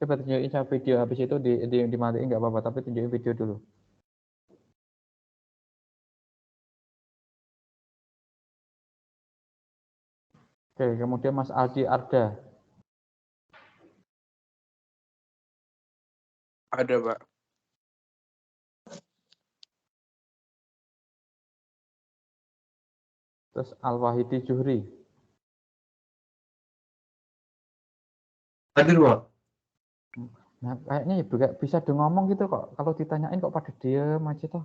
Coba tunjukin saya video, habis itu dimatiin nggak apa-apa, tapi tunjukin video dulu. Oke, kemudian Mas Aldi Arda. Ada, Pak. Terus Al-Wahidi Zuhri. Hadir, Pak. Nah, kayaknya juga bisa ngomong gitu kok. Kalau ditanyain kok pada diem aja toh.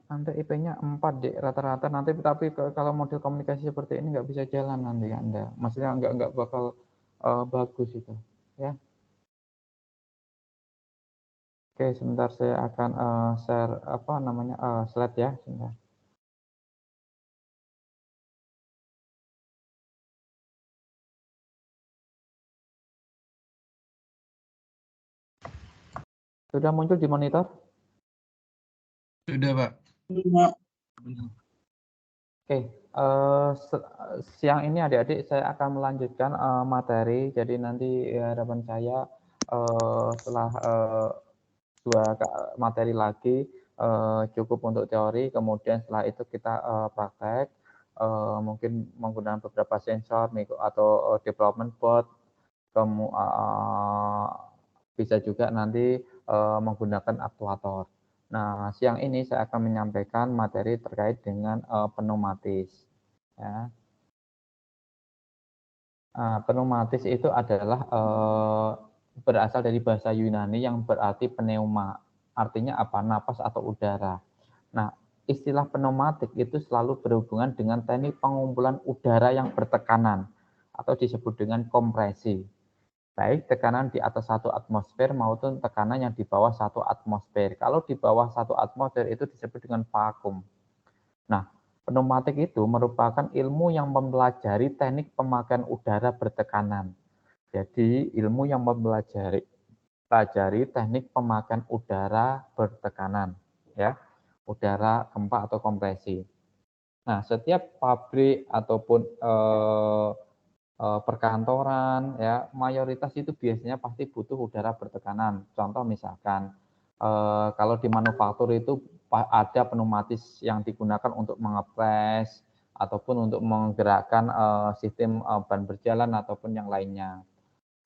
Nanti IP-nya 4 deh rata-rata nanti, tapi kalau model komunikasi seperti ini nggak bisa jalan nanti Anda. Maksudnya nggak bakal bagus itu, ya. Oke, sebentar saya akan share apa namanya slide ya, sebentar. Sudah muncul di monitor? Sudah, Pak. Oke, siang ini adik-adik saya akan melanjutkan materi. Jadi nanti harapan saya setelah 2 materi lagi cukup untuk teori, kemudian setelah itu kita praktek, mungkin menggunakan beberapa sensor atau development board, bisa juga nanti menggunakan aktuator. Nah, siang ini saya akan menyampaikan materi terkait dengan pneumatis. Ya. Pneumatis itu adalah berasal dari bahasa Yunani yang berarti pneuma. Artinya apa? Napas atau udara. Nah, istilah pneumatik itu selalu berhubungan dengan teknik pengumpulan udara yang bertekanan atau disebut dengan kompresi. Baik tekanan di atas 1 atmosfer maupun tekanan yang di bawah 1 atmosfer. Kalau di bawah 1 atmosfer itu disebut dengan vakum. Nah, pneumatik itu merupakan ilmu yang mempelajari teknik pemakaian udara bertekanan. Jadi, ilmu yang mempelajari teknik pemakaian udara bertekanan, ya, udara gempa atau kompresi. Nah, setiap pabrik ataupun perkantoran, ya, mayoritas itu biasanya pasti butuh udara bertekanan. Contoh misalkan, kalau di manufaktur itu ada pneumatis yang digunakan untuk mengepres ataupun untuk menggerakkan sistem ban berjalan ataupun yang lainnya.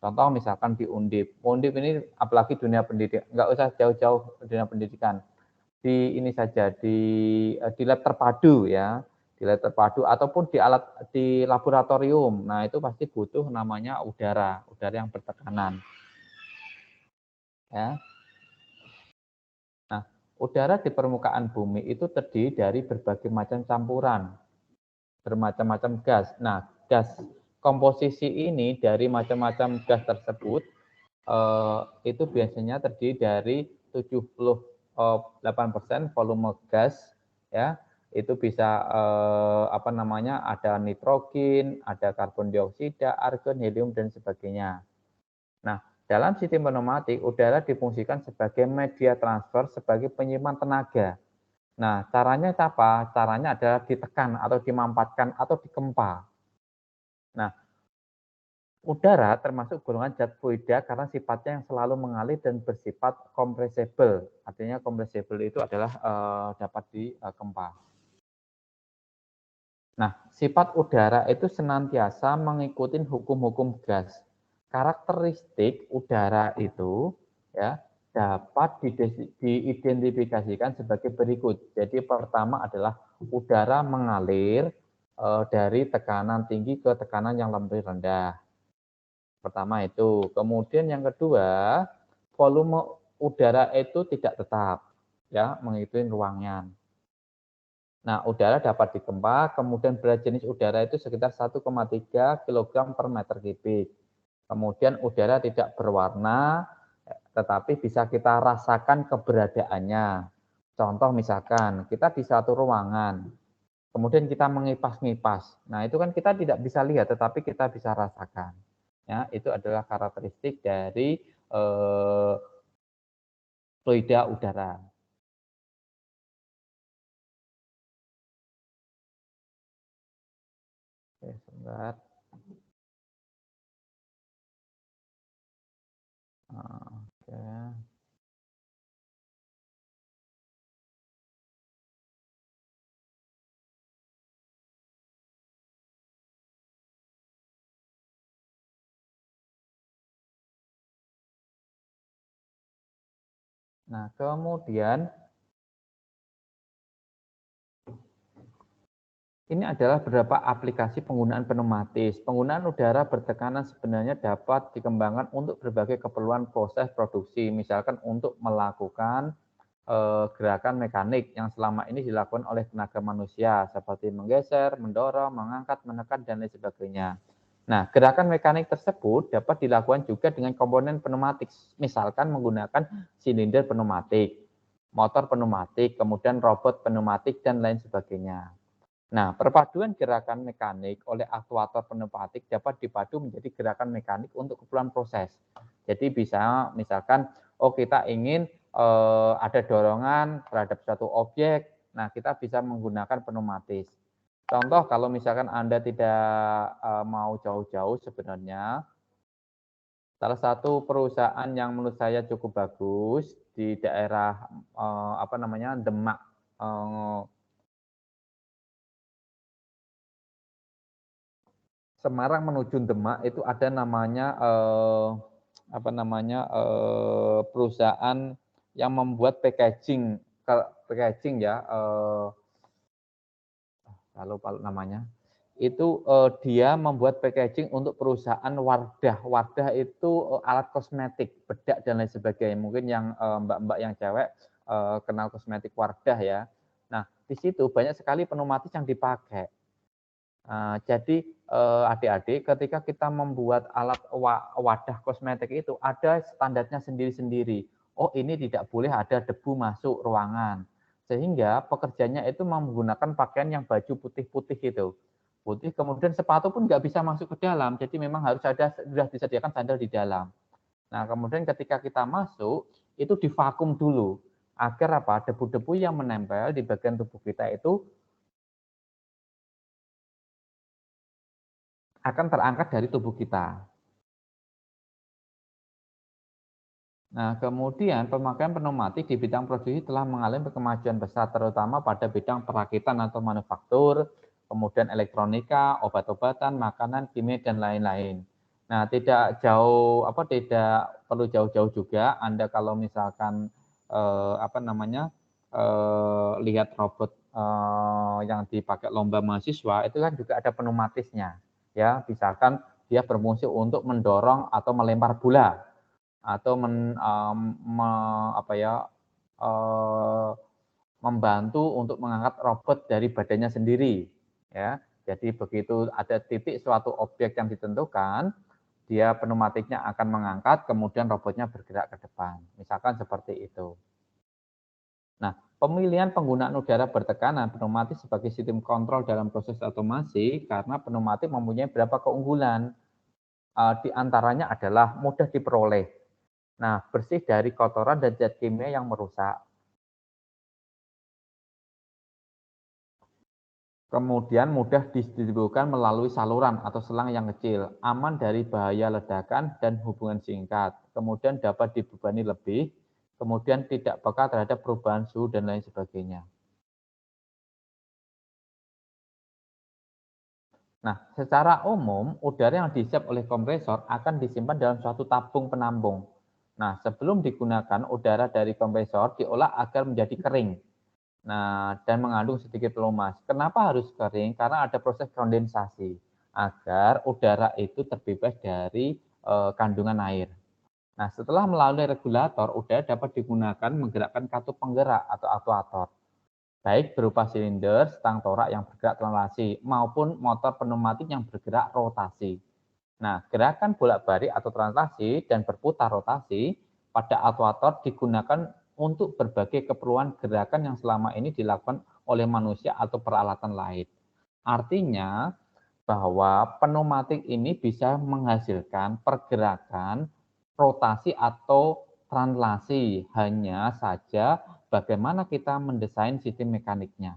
Contoh misalkan di Undip. Undip ini apalagi dunia pendidikan, nggak usah jauh-jauh dunia pendidikan. Di ini saja di lab terpadu ya, di lab terpadu ataupun di laboratorium. Nah, itu pasti butuh namanya udara yang bertekanan. Ya. Nah, udara di permukaan bumi itu terdiri dari berbagai macam campuran, bermacam-macam gas. Nah, gas komposisi ini dari macam-macam gas tersebut itu biasanya terdiri dari 78% volume gas, ya, itu bisa apa namanya, ada nitrogen, ada karbon dioksida, argon, helium dan sebagainya. Nah, dalam sistem pneumatik, udara difungsikan sebagai media transfer sebagai penyimpan tenaga. Nah, caranya apa? Caranya adalah ditekan atau dimampatkan atau dikempa. Nah, udara termasuk golongan zat fluida karena sifatnya yang selalu mengalir dan bersifat kompresibel. Artinya kompresibel itu adalah dapat dikempa. Nah, sifat udara itu senantiasa mengikuti hukum-hukum gas. Karakteristik udara itu ya dapat diidentifikasikan sebagai berikut. Jadi pertama adalah udara mengalir dari tekanan tinggi ke tekanan yang lebih rendah. Pertama itu. Kemudian yang kedua, volume udara itu tidak tetap, ya, mengikuti ruangan. Nah, udara dapat dikempa, kemudian berat jenis udara itu sekitar 1,3 kg per meter kubik. Kemudian udara tidak berwarna, tetapi bisa kita rasakan keberadaannya. Contoh misalkan, kita di satu ruangan, kemudian kita mengipas-ngipas. Nah, itu kan kita tidak bisa lihat, tetapi kita bisa rasakan. Ya, itu adalah karakteristik dari fluida udara. Oke, sebentar. Oke. Nah, kemudian ini adalah beberapa aplikasi penggunaan pneumatis. Penggunaan udara bertekanan sebenarnya dapat dikembangkan untuk berbagai keperluan proses produksi, misalkan untuk melakukan gerakan mekanik yang selama ini dilakukan oleh tenaga manusia, seperti menggeser, mendorong, mengangkat, menekan, dan lain sebagainya. Nah, gerakan mekanik tersebut dapat dilakukan juga dengan komponen pneumatik, misalkan menggunakan silinder pneumatik, motor pneumatik, kemudian robot pneumatik, dan lain sebagainya. Nah, perpaduan gerakan mekanik oleh aktuator pneumatik dapat dipadu menjadi gerakan mekanik untuk keperluan proses. Jadi bisa misalkan, oh kita ingin ada dorongan terhadap suatu objek, nah kita bisa menggunakan pneumatis. Contoh kalau misalkan Anda tidak mau jauh-jauh sebenarnya, salah satu perusahaan yang menurut saya cukup bagus di daerah apa namanya Demak, eh, Semarang menuju Demak itu ada namanya apa namanya perusahaan yang membuat packaging ya, saya lupa namanya. Itu dia membuat packaging untuk perusahaan Wardah. Wardah itu alat kosmetik, bedak dan lain sebagainya. Mungkin yang mbak-mbak yang cewek kenal kosmetik Wardah ya. Nah, di situ banyak sekali pneumatis yang dipakai. Jadi adik-adik ketika kita membuat alat wadah kosmetik itu ada standarnya sendiri-sendiri. Oh ini tidak boleh ada debu masuk ruangan. Sehingga pekerjanya itu menggunakan pakaian yang baju putih-putih itu. Putih kemudian sepatu pun nggak bisa masuk ke dalam. Jadi memang harus ada sudah disediakan sandal di dalam. Nah kemudian ketika kita masuk itu divakum dulu agar apa debu-debu yang menempel di bagian tubuh kita itu akan terangkat dari tubuh kita. Nah, kemudian pemakaian pneumatik di bidang produksi telah mengalami kemajuan besar, terutama pada bidang perakitan atau manufaktur, kemudian elektronika, obat-obatan, makanan, kimia, dan lain-lain. Nah, tidak perlu jauh-jauh juga. Anda kalau misalkan apa namanya lihat robot yang dipakai lomba mahasiswa, itu kan juga ada pneumatisnya, ya. Misalkan dia berfungsi untuk mendorong atau melempar bola atau apa ya, membantu untuk mengangkat robot dari badannya sendiri, ya. Jadi begitu ada titik suatu objek yang ditentukan, dia pneumatiknya akan mengangkat, kemudian robotnya bergerak ke depan. Misalkan seperti itu. Nah, pemilihan penggunaan udara bertekanan pneumatik sebagai sistem kontrol dalam proses otomasi karena pneumatik mempunyai beberapa keunggulan. Di antaranya adalah mudah diperoleh. Nah, bersih dari kotoran dan zat kimia yang merusak. Kemudian mudah didistribusikan melalui saluran atau selang yang kecil, aman dari bahaya ledakan dan hubungan singkat. Kemudian dapat dibebani lebih, kemudian tidak peka terhadap perubahan suhu dan lain sebagainya. Nah, secara umum, udara yang dihisap oleh kompresor akan disimpan dalam suatu tabung penampung. Nah, sebelum digunakan, udara dari kompresor diolah agar menjadi kering. Nah, dan mengandung sedikit pelumas. Kenapa harus kering? Karena ada proses kondensasi agar udara itu terbebas dari kandungan air. Nah, setelah melalui regulator, udara dapat digunakan menggerakkan katup penggerak atau aktuator, baik berupa silinder, stang torak yang bergerak translasi, maupun motor pneumatik yang bergerak rotasi. Nah, gerakan bolak-balik atau translasi dan berputar rotasi pada aktuator digunakan untuk berbagai keperluan gerakan yang selama ini dilakukan oleh manusia atau peralatan lain. Artinya bahwa pneumatik ini bisa menghasilkan pergerakan, rotasi atau translasi, hanya saja bagaimana kita mendesain sistem mekaniknya.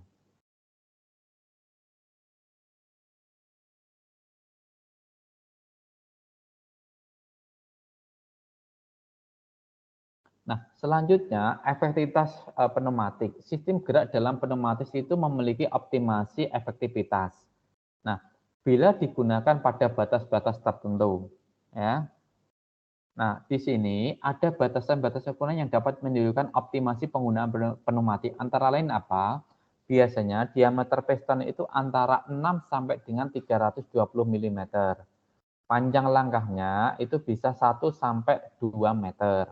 Nah, selanjutnya efektivitas pneumatik. Sistem gerak dalam pneumatis itu memiliki optimasi efektivitas. Nah, bila digunakan pada batas-batas tertentu, ya. Nah, di sini ada batasan-batasan ukuran yang dapat menunjukkan optimasi penggunaan pneumatik. Antara lain apa? Biasanya diameter piston itu antara 6 sampai dengan 320 mm. Panjang langkahnya itu bisa 1 sampai 2 meter,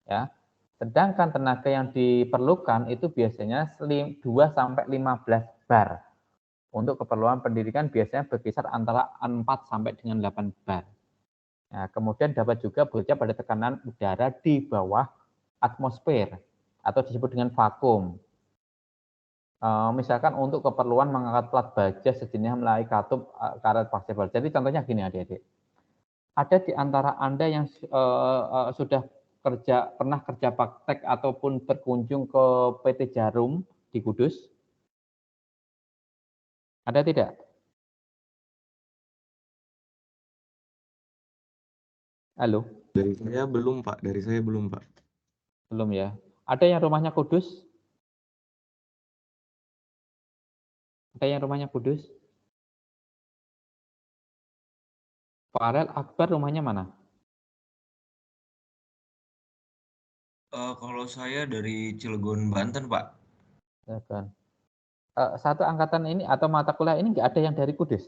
ya. Sedangkan tenaga yang diperlukan itu biasanya 2 sampai 15 bar. Untuk keperluan pendidikan biasanya berkisar antara 4 sampai dengan 8 bar. Nah, kemudian dapat juga bekerja pada tekanan udara di bawah atmosfer atau disebut dengan vakum. Misalkan untuk keperluan mengangkat plat baja sejenis melalui katup karet fleksibel. Jadi contohnya gini adik-adik. Ada di antara Anda yang sudah pernah kerja praktek ataupun berkunjung ke PT Jarum di Kudus? Ada tidak? Halo? Dari saya belum, Pak. Dari saya belum, Pak. Belum ya. Ada yang rumahnya Kudus? Ada yang rumahnya Kudus? Farel Akbar rumahnya mana? Kalau saya dari Cilegon, Banten, Pak. Ya kan. Satu angkatan ini atau mata kuliah ini nggak ada yang dari Kudus?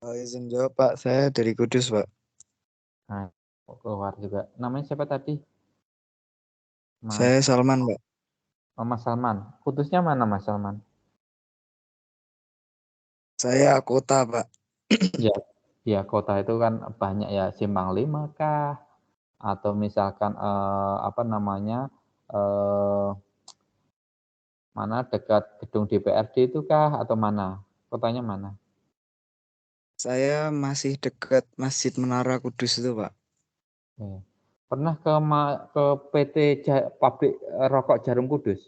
Izin jawab Pak, saya dari Kudus Pak. Nah, keluar juga. Namanya siapa tadi? Saya Salman Pak. Mas Salman. Kudusnya mana Mas Salman? Saya kota Pak. Ya, ya kota itu kan banyak ya, Simpang 5 kah? Atau misalkan apa namanya? Mana dekat gedung DPRD itu kah atau mana? Kotanya mana? Saya masih dekat Masjid Menara Kudus itu Pak. Pernah ke PT pabrik rokok Jarum Kudus?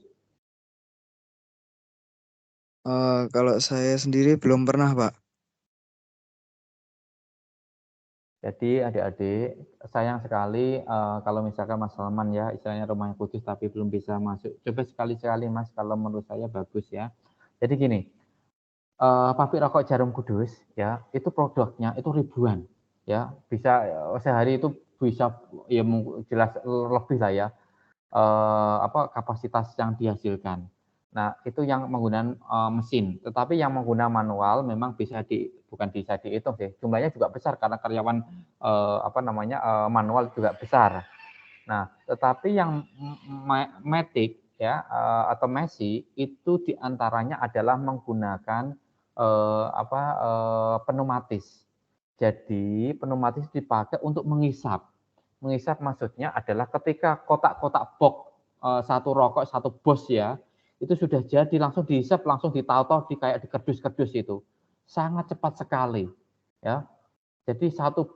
Kalau saya sendiri belum pernah Pak. Jadi adik-adik, sayang sekali kalau misalkan Mas Salman ya, istilahnya rumahnya Kudus tapi belum bisa masuk. Coba sekali-sekali Mas, kalau menurut saya bagus ya. Jadi gini, pabrik rokok Jarum Kudus ya, itu produknya itu ribuan ya, bisa sehari itu bisa ya jelas lebih lah ya, kapasitas yang dihasilkan. Nah, itu yang menggunakan mesin, tetapi yang menggunakan manual memang bukan bisa dihitung sih, jumlahnya juga besar karena karyawan manual juga besar. Nah, tetapi yang matic ya atau Messi itu diantaranya adalah menggunakan pneumatis. Jadi pneumatis dipakai untuk menghisap. Menghisap maksudnya adalah ketika kotak-kotak box satu rokok satu bos ya, itu sudah jadi langsung dihisap, langsung ditaruh kayak di kerdus-kerdus itu. Sangat cepat sekali ya. Jadi satu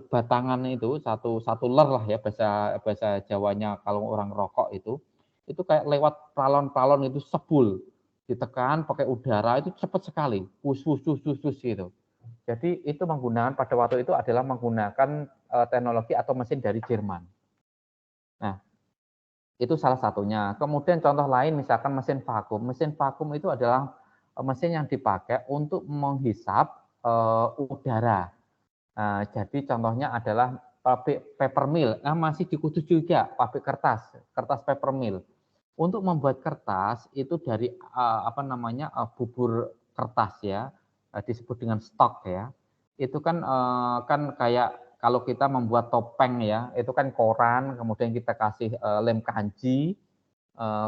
batangan itu, satu ler lah ya bahasa bahasa Jawanya kalau orang rokok itu kayak lewat pralon-pralon itu sebul, ditekan pakai udara itu cepat sekali, wus wus wus wus wus gitu. Jadi itu menggunakan pada waktu itu adalah menggunakan teknologi atau mesin dari Jerman. Nah, itu salah satunya. Kemudian contoh lain misalkan mesin vakum. Mesin vakum itu adalah mesin yang dipakai untuk menghisap udara. Nah, jadi contohnya adalah pabrik paper mill. Nah, masih di Kudus juga, pabrik kertas paper mill. Untuk membuat kertas itu dari bubur kertas ya, disebut dengan stok ya. Itu kan kan kayak kalau kita membuat topeng ya, itu kan koran, kemudian kita kasih lem kanji,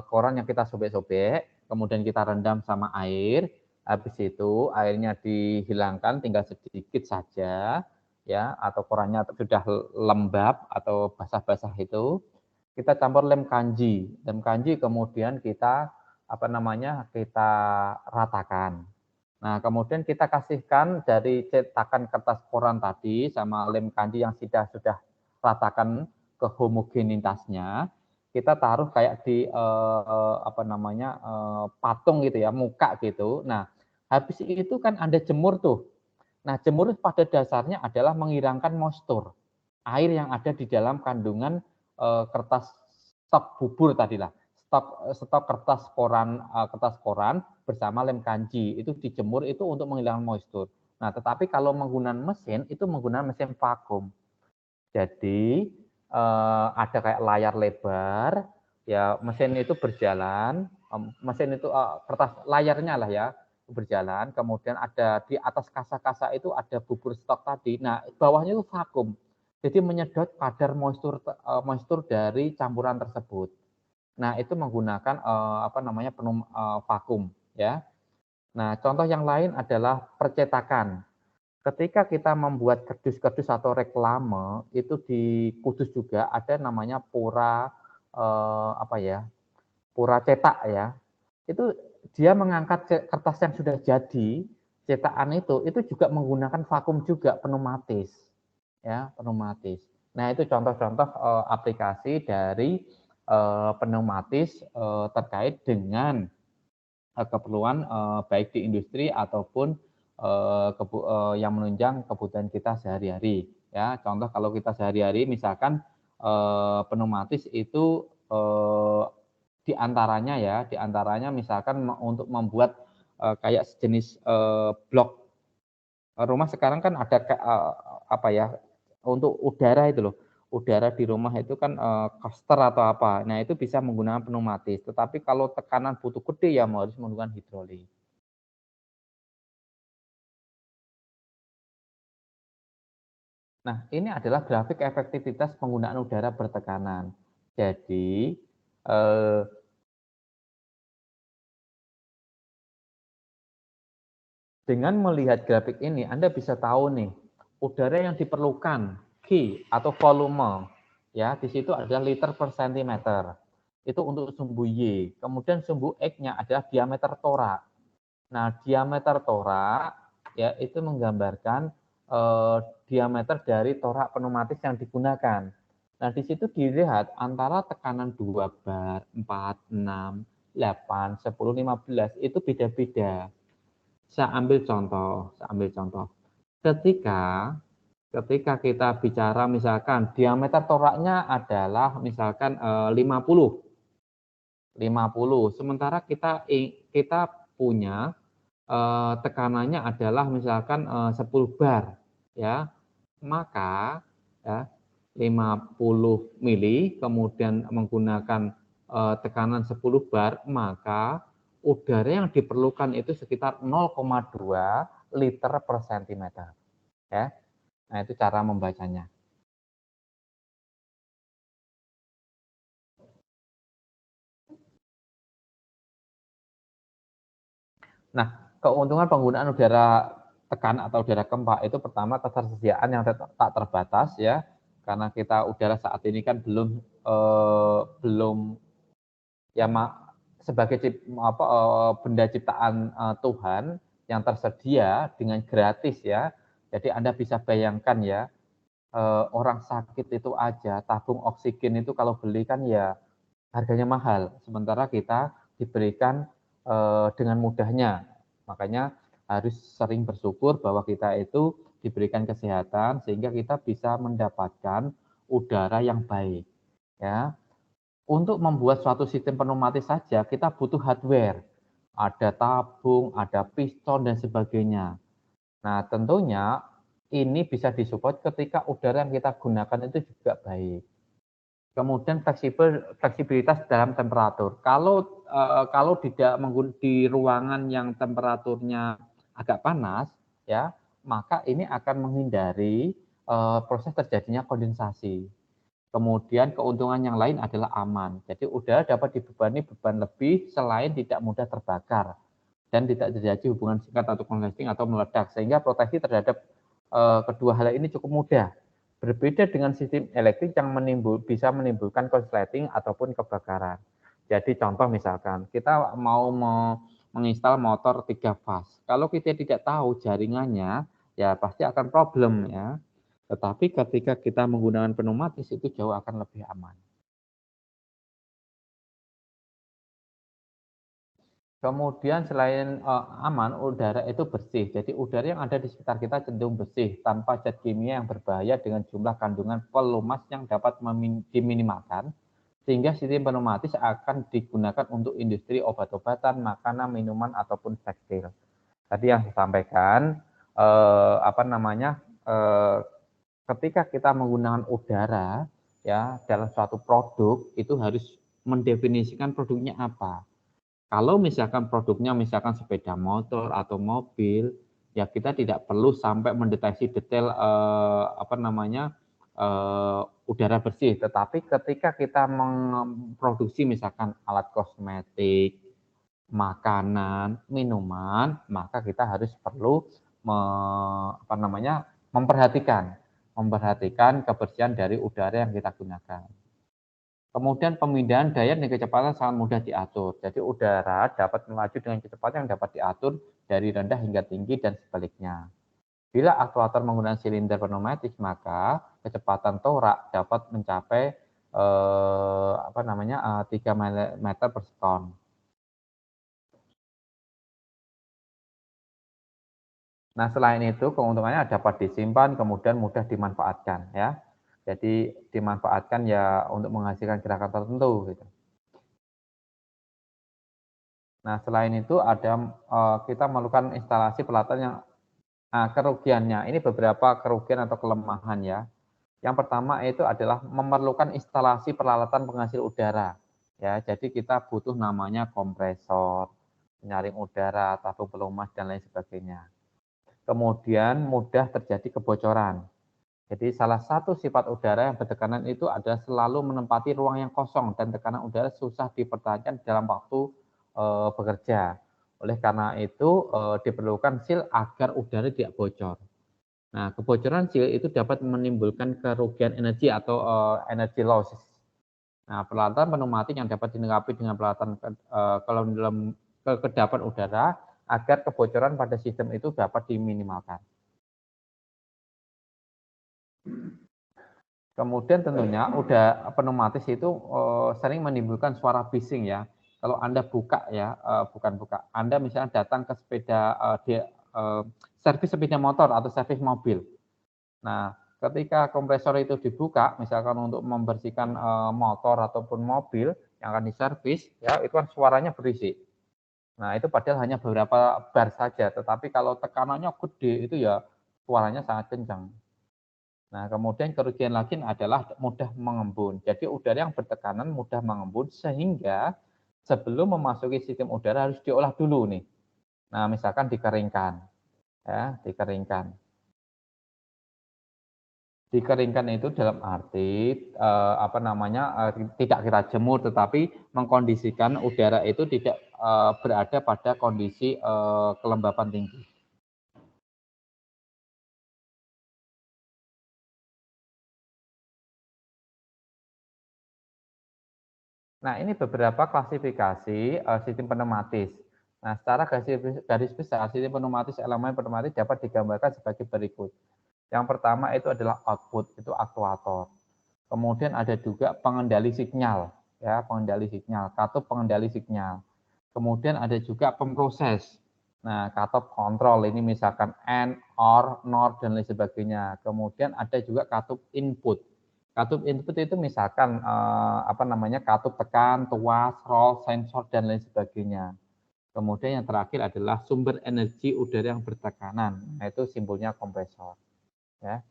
koran yang kita sobek-sobek, kemudian kita rendam sama air, habis itu airnya dihilangkan tinggal sedikit saja ya, atau korannya sudah lembab atau basah-basah itu, kita campur lem kanji. Lem kanji kemudian kita kita ratakan. Nah, kemudian kita kasihkan dari cetakan kertas koran tadi sama lem kanji yang sudah ratakan ke homogenitasnya, kita taruh kayak di patung gitu ya, muka gitu. Nah, habis itu kan Anda jemur tuh. Nah, jemur pada dasarnya adalah menghilangkan moisture, air yang ada di dalam kandungan kertas stok bubur tadilah, stok kertas koran bersama lem kanji itu dijemur itu untuk menghilangkan moisture. Nah, tetapi kalau menggunakan mesin itu menggunakan mesin vakum. Jadi ada kayak layar lebar, ya mesin itu berjalan, mesin itu kertas layarnya lah ya berjalan, kemudian ada di atas kasa-kasa itu ada bubur stok tadi. Nah, bawahnya itu vakum. Jadi menyedot kadar moistur dari campuran tersebut. Nah, itu menggunakan vakum ya. Nah, contoh yang lain adalah percetakan. Ketika kita membuat kardus-kardus atau reklame, itu di Kudus juga ada namanya pura pura cetak ya. Itu dia mengangkat kertas yang sudah jadi, cetakan itu juga menggunakan vakum juga pneumatis. Ya, pneumatis. Nah, itu contoh-contoh aplikasi dari pneumatis terkait dengan keperluan baik di industri ataupun yang menunjang kebutuhan kita sehari-hari. Ya, contoh kalau kita sehari-hari misalkan pneumatis itu diantaranya misalkan untuk membuat kayak sejenis blok rumah sekarang kan ada untuk udara itu loh. Udara di rumah itu kan caster atau apa. Nah, itu bisa menggunakan pneumatis. Tetapi kalau tekanan butuh gede ya harus menggunakan hidrolik. Nah, ini adalah grafik efektivitas penggunaan udara bertekanan. Jadi, dengan melihat grafik ini, Anda bisa tahu nih, udara yang diperlukan, Q atau volume, ya di situ adalah liter per sentimeter. Itu untuk sumbu Y. Kemudian sumbu X-nya adalah diameter torak. Nah, diameter torak ya itu menggambarkan diameter dari torak pneumatis yang digunakan. Nah, di situ dilihat antara tekanan 2 bar, 4, 6, 8, 10, 15 itu beda-beda. Saya ambil contoh. Ketika kita bicara misalkan diameter toraknya adalah misalkan 50, sementara kita punya tekanannya adalah misalkan 10 bar ya, maka ya 50 mili kemudian menggunakan tekanan 10 bar, maka udara yang diperlukan itu sekitar 0,2 liter per sentimeter ya. Nah, itu cara membacanya. Nah, keuntungan penggunaan udara tekan atau udara gempa itu pertama ketersediaan yang tak terbatas ya, karena kita udara saat ini kan belum ya sebagai benda ciptaan Tuhan yang tersedia dengan gratis ya. Jadi Anda bisa bayangkan ya, orang sakit itu aja tabung oksigen itu kalau beli kan ya harganya mahal, sementara kita diberikan dengan mudahnya. Makanya harus sering bersyukur bahwa kita itu diberikan kesehatan sehingga kita bisa mendapatkan udara yang baik. Ya, untuk membuat suatu sistem pneumatis saja kita butuh hardware, ada tabung, ada piston dan sebagainya. Nah, tentunya ini bisa disupport ketika udara yang kita gunakan itu juga baik. Kemudian fleksibilitas dalam temperatur. Kalau di ruangan yang temperaturnya agak panas, ya, maka ini akan menghindari proses terjadinya kondensasi. Kemudian keuntungan yang lain adalah aman. Jadi udara dapat dibebani beban lebih selain tidak mudah terbakar dan tidak terjadi hubungan singkat atau konsleting atau meledak, sehingga proteksi terhadap kedua hal ini cukup mudah. Berbeda dengan sistem elektrik yang bisa menimbulkan konsleting ataupun kebakaran. Jadi contoh misalkan kita mau menginstal motor 3 fase. Kalau kita tidak tahu jaringannya, ya pasti akan problem ya. Tetapi ketika kita menggunakan pneumatis itu jauh akan lebih aman. Kemudian selain aman, udara itu bersih. Jadi udara yang ada di sekitar kita cenderung bersih, tanpa zat kimia yang berbahaya dengan jumlah kandungan pelumas yang dapat diminimalkan, sehingga sistem pneumatis akan digunakan untuk industri obat-obatan, makanan, minuman, ataupun tekstil. Tadi yang saya sampaikan, ketika kita menggunakan udara ya dalam suatu produk itu harus mendefinisikan produknya apa. Kalau misalkan produknya misalkan sepeda motor atau mobil, ya kita tidak perlu sampai mendeteksi detail udara bersih. Tetapi ketika kita memproduksi misalkan alat kosmetik, makanan, minuman, maka kita harus perlu memperhatikan kebersihan dari udara yang kita gunakan. Kemudian pemindahan daya dan kecepatan sangat mudah diatur. Jadi udara dapat melaju dengan kecepatan yang dapat diatur dari rendah hingga tinggi dan sebaliknya. Bila aktuator menggunakan silinder pneumatis, maka kecepatan torak dapat mencapai 3 meter per sekon. Nah, selain itu keuntungannya dapat disimpan, kemudian mudah dimanfaatkan ya. Jadi dimanfaatkan ya untuk menghasilkan gerakan tertentu gitu. Nah, selain itu ada kita melakukan instalasi peralatan yang kerugiannya. Ini beberapa kerugian atau kelemahan ya. Yang pertama itu adalah memerlukan instalasi peralatan penghasil udara. Ya, jadi kita butuh namanya kompresor, penyaring udara, tabung pelumas dan lain sebagainya. Kemudian mudah terjadi kebocoran. Jadi salah satu sifat udara yang bertekanan itu adalah selalu menempati ruang yang kosong dan tekanan udara susah dipertahankan dalam waktu bekerja. Oleh karena itu diperlukan seal agar udara tidak bocor. Nah, kebocoran seal itu dapat menimbulkan kerugian energi atau energy loss. Nah, peralatan pneumatik yang dapat dilengkapi dengan peralatan kalau dalam kekedapan udara agar kebocoran pada sistem itu dapat diminimalkan. Kemudian tentunya udah pneumatis itu sering menimbulkan suara bising ya. Kalau Anda buka ya, bukan buka, Anda misalnya datang ke servis sepeda motor atau servis mobil. Nah, ketika kompresor itu dibuka, misalkan untuk membersihkan motor ataupun mobil yang akan diservis, ya itu kan suaranya berisik. Nah, itu padahal hanya beberapa bar saja, tetapi kalau tekanannya gede itu ya suaranya sangat kencang. Nah, kemudian kerugian lagi adalah mudah mengembun. Jadi udara yang bertekanan mudah mengembun sehingga sebelum memasuki sistem udara harus diolah dulu nih. Nah, misalkan dikeringkan. Ya, dikeringkan. Dikeringkan itu dalam arti tidak kita jemur tetapi mengkondisikan udara itu tidak berada pada kondisi kelembapan tinggi. Nah, ini beberapa klasifikasi sistem pneumatis. Nah, secara garis besar, sistem pneumatis elemen pneumatis dapat digambarkan sebagai berikut. Yang pertama itu adalah output, itu aktuator. Kemudian ada juga pengendali sinyal, ya, pengendali sinyal, katup pengendali sinyal. Kemudian ada juga pemproses. Nah, katup kontrol ini misalkan AND, OR, NOR dan lain sebagainya. Kemudian ada juga katup input. Katup input itu misalkan katup tekan, tuas, roll, sensor dan lain sebagainya. Kemudian yang terakhir adalah sumber energi udara yang bertekanan. Nah, itu simbolnya kompresor, ya.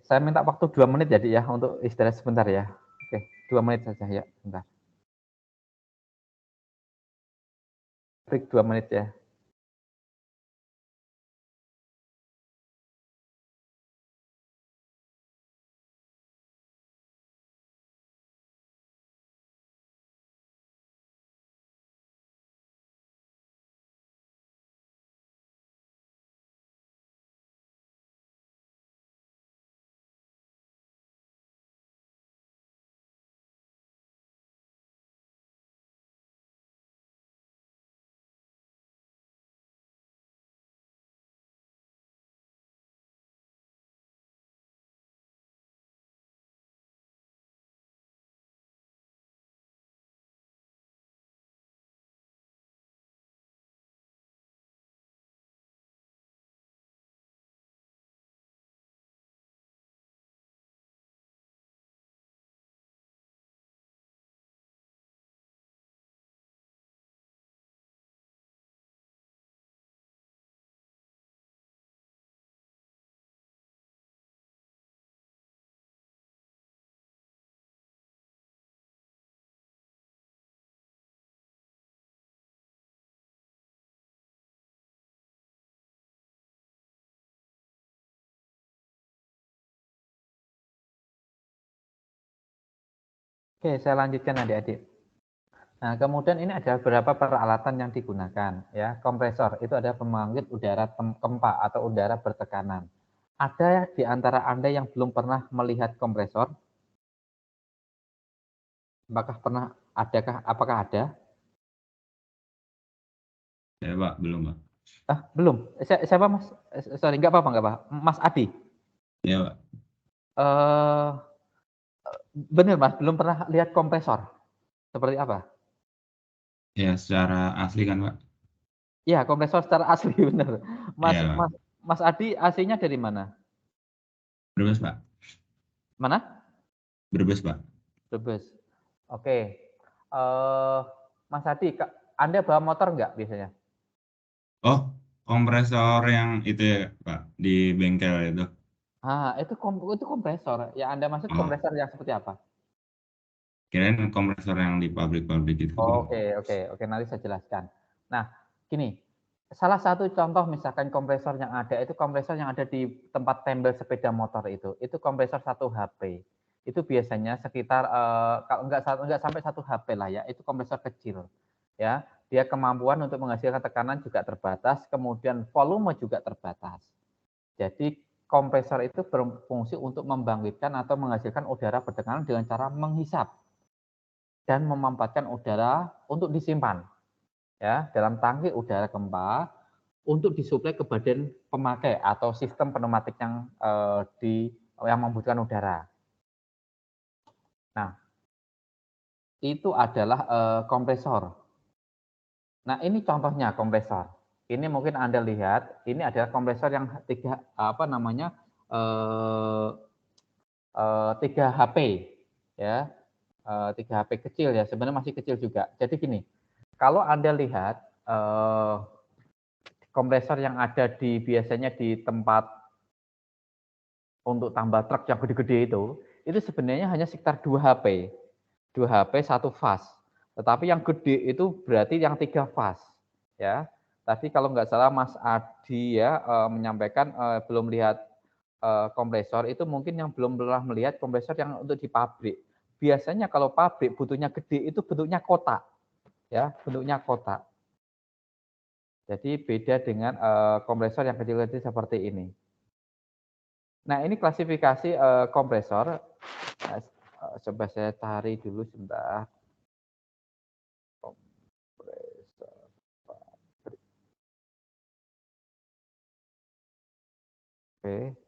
Saya minta waktu 2 menit jadi ya untuk istirahat sebentar ya. Oke, 2 menit saja ya, sebentar. Break 2 menit ya. Oke, saya lanjutkan adik-adik. Nah, kemudian ini ada beberapa peralatan yang digunakan, ya. Kompresor itu ada pembangkit udara kempa atau udara bertekanan. Ada di antara Anda yang belum pernah melihat kompresor? Apakah ada? Ya Pak, belum Pak. Belum. Siapa Mas? Sorry, nggak apa-apa. Mas Adi. Ya Pak. Benar Mas, belum pernah lihat kompresor. Seperti apa? Ya secara asli kan Pak. Iya, kompresor secara asli benar. Iya Pak. Mas Adi AC-nya dari mana? Brebes Pak. Mana? Brebes Pak. Brebes. Oke. Mas Adi, Anda bawa motor nggak biasanya? Oh, kompresor yang itu ya Pak, di bengkel itu. Itu kompresor. Ya Anda maksud Oh, kompresor yang seperti apa? kirain kompresor yang di pabrik-pabrik itu. Oke. Nanti saya jelaskan. Nah, gini. Salah satu contoh misalkan kompresor yang ada itu kompresor yang ada di tempat tempel sepeda motor itu kompresor 1 HP. Itu biasanya sekitar kalau nggak sampai 1 HP lah ya, itu kompresor kecil. Ya, dia kemampuan untuk menghasilkan tekanan juga terbatas, kemudian volume juga terbatas. Jadi kompresor itu berfungsi untuk membangkitkan atau menghasilkan udara bertekanan dengan cara menghisap dan memanfaatkan udara untuk disimpan ya dalam tangki udara gempa untuk disuplai ke badan pemakai atau sistem pneumatik yang yang membutuhkan udara. Nah, itu adalah kompresor. Nah, ini contohnya kompresor. Ini mungkin Anda lihat, ini adalah kompresor yang 3 HP ya. 3 HP kecil ya, sebenarnya masih kecil juga. Jadi gini, kalau Anda lihat kompresor yang ada biasanya di tempat untuk tambal truk yang gede-gede itu sebenarnya hanya sekitar 2 HP. 2 HP 1 fast. Tetapi yang gede itu berarti yang 3 fast ya. Tadi kalau nggak salah Mas Adi ya menyampaikan belum lihat kompresor itu mungkin yang belum pernah melihat kompresor yang untuk di pabrik. Biasanya kalau pabrik butuhnya gede itu bentuknya kotak ya, bentuknya kotak. Jadi beda dengan kompresor yang kecil-kecil seperti ini. Nah, ini klasifikasi kompresor. Coba saya cari dulu sebentar. Kompresor pabrik. Oke.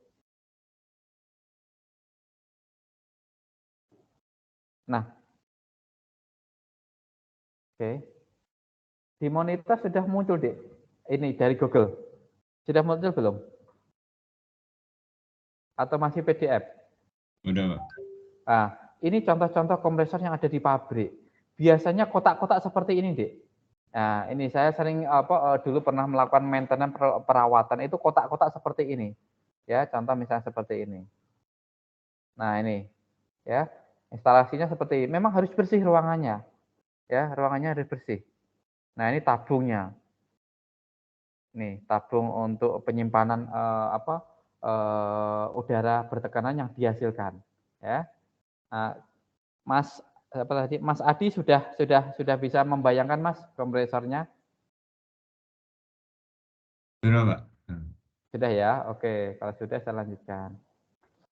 Nah, oke. Di monitor sudah muncul, Dek. Ini dari Google. Sudah muncul belum? Atau masih PDF? Udah Pak. Nah, ini contoh-contoh kompresor yang ada di pabrik. Biasanya kotak-kotak seperti ini, Dek. Nah, ini saya sering dulu pernah melakukan maintenance perawatan itu kotak-kotak seperti ini. Ya, contoh misalnya seperti ini. Nah, ini ya. Instalasinya seperti ini. Memang harus bersih ruangannya. Ya, ruangannya harus bersih. Nah, ini tabungnya. Nih, tabung untuk penyimpanan udara bertekanan yang dihasilkan, ya. Nah, Mas Adi sudah bisa membayangkan Mas kompresornya? Udah Pak. Sudah ya? Oke, kalau sudah saya lanjutkan.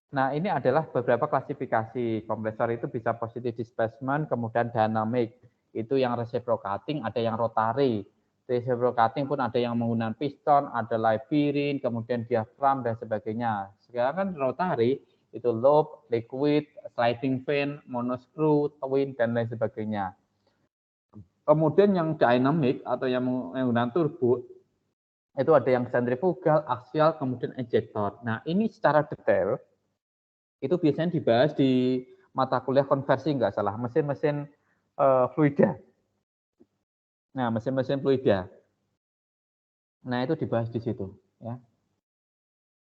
Nah, ini adalah beberapa klasifikasi. Kompresor itu bisa positive displacement, kemudian dynamic. Itu yang reciprocating, ada yang rotary. Reciprocating pun ada yang menggunakan piston, ada labirin, kemudian diaphragm, dan sebagainya. Sekarang kan rotary, itu loop, liquid, sliding fan, monoscrew, twin, dan lain sebagainya. Kemudian yang dynamic atau yang menggunakan turbo, itu ada yang centrifugal, axial, kemudian ejector. Nah, ini secara detail, itu biasanya dibahas di mata kuliah konversi nggak salah, mesin-mesin fluida. Nah, mesin-mesin fluida. Nah, itu dibahas di situ. Ya.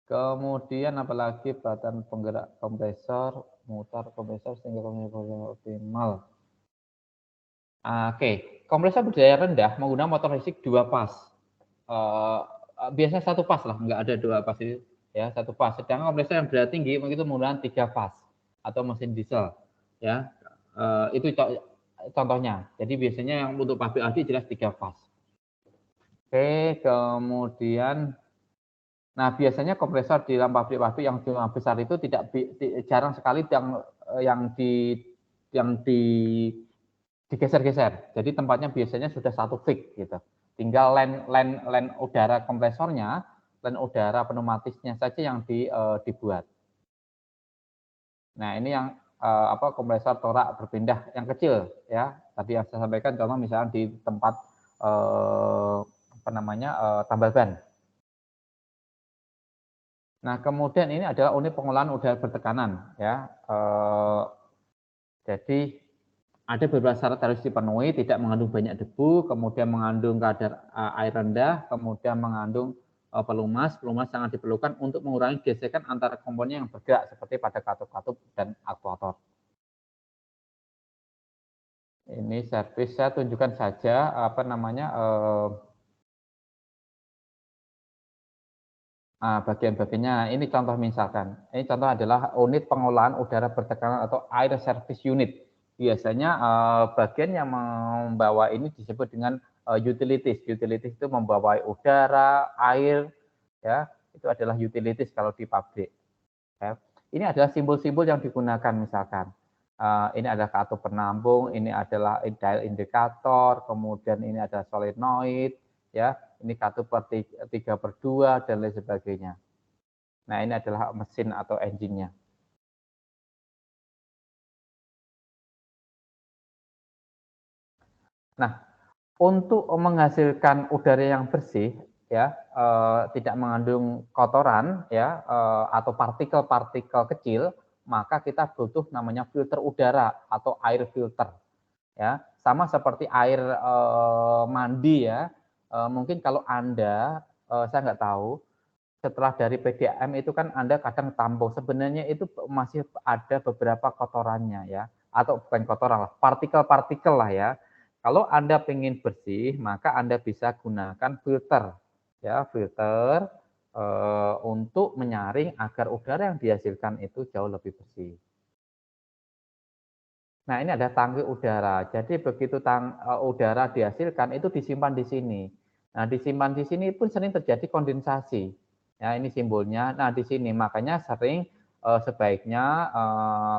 Kemudian apalagi batan penggerak kompresor, mutar kompresor sehingga kompresor optimal. Oke, kompresor berdaya rendah menggunakan motor listrik 2 pas. Biasanya 1 pas lah, nggak ada 2 pas itu. Ya, 1 pas. Sedangkan kompresor yang berdaya tinggi itu menggunakan 3 pas atau mesin diesel. Ya, Itu contohnya. Jadi biasanya yang untuk pabrik AD jelas 3 fase. Oke, kemudian, nah biasanya kompresor di dalam pabrik-pabrik yang jumlah besar itu jarang sekali yang digeser-geser. Jadi tempatnya biasanya sudah satu fix gitu. Tinggal line udara kompresornya, line udara pneumatisnya saja yang dibuat. Nah, ini yang kompresor torak berpindah yang kecil ya. Tadi yang saya sampaikan contoh misalnya di tempat tambal ban. Nah, kemudian ini adalah unit pengolahan udara bertekanan ya. Jadi ada beberapa syarat harus dipenuhi, tidak mengandung banyak debu, kemudian mengandung kadar air rendah, kemudian mengandung pelumas sangat diperlukan untuk mengurangi gesekan antara komponen yang bergerak seperti pada katup-katup dan aktuator. Ini servis saya tunjukkan saja bagian-bagiannya. Ini contoh misalkan. Ini contoh adalah unit pengolahan udara bertekanan atau air service unit. Biasanya bagian yang membawa ini disebut dengan utilities. Utilities itu membawa udara, air, ya itu adalah utilities kalau di pabrik. Ya. Ini adalah simbol-simbol yang digunakan misalkan. Ini adalah katup penampung, ini adalah dial indikator, kemudian ini adalah solenoid, ya ini katup per 3/2 dan lain sebagainya. Nah ini adalah mesin atau engine-nya. Nah untuk menghasilkan udara yang bersih, ya tidak mengandung kotoran, ya atau partikel-partikel kecil, maka kita butuh namanya filter udara atau air filter. Ya, sama seperti air mandi ya. Mungkin kalau Anda, saya nggak tahu, setelah dari PDAM itu kan Anda kadang tampung, sebenarnya itu masih ada beberapa kotorannya ya, atau bukan kotoran lah, partikel-partikel lah ya. Kalau Anda pengen bersih, maka Anda bisa gunakan filter, ya filter untuk menyaring agar udara yang dihasilkan itu jauh lebih bersih. Nah, ini ada tangki udara. Jadi begitu udara dihasilkan itu disimpan di sini. Nah, disimpan di sini pun sering terjadi kondensasi. Ya, ini simbolnya. Nah, di sini makanya sering sebaiknya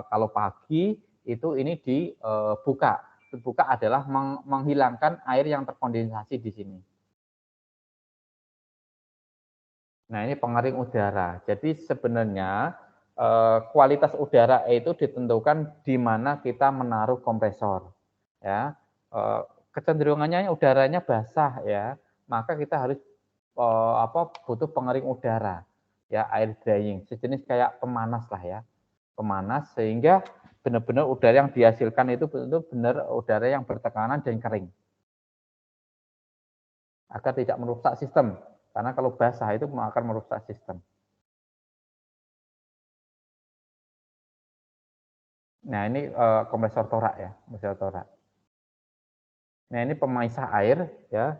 kalau pagi itu ini dibuka. Dibuka adalah menghilangkan air yang terkondensasi di sini. Nah, ini pengering udara. Jadi sebenarnya kualitas udara itu ditentukan di mana kita menaruh kompresor. Ya, kecenderungannya udaranya basah ya, maka kita harus butuh pengering udara, ya air drying, sejenis kayak pemanas lah ya, pemanas sehingga benar-benar udara yang dihasilkan itu benar-benar udara yang bertekanan dan kering, agar tidak merusak sistem. Karena kalau basah itu akan merusak sistem. Nah, ini kompresor torak ya, kompresor torak. Nah, ini pemisah air ya.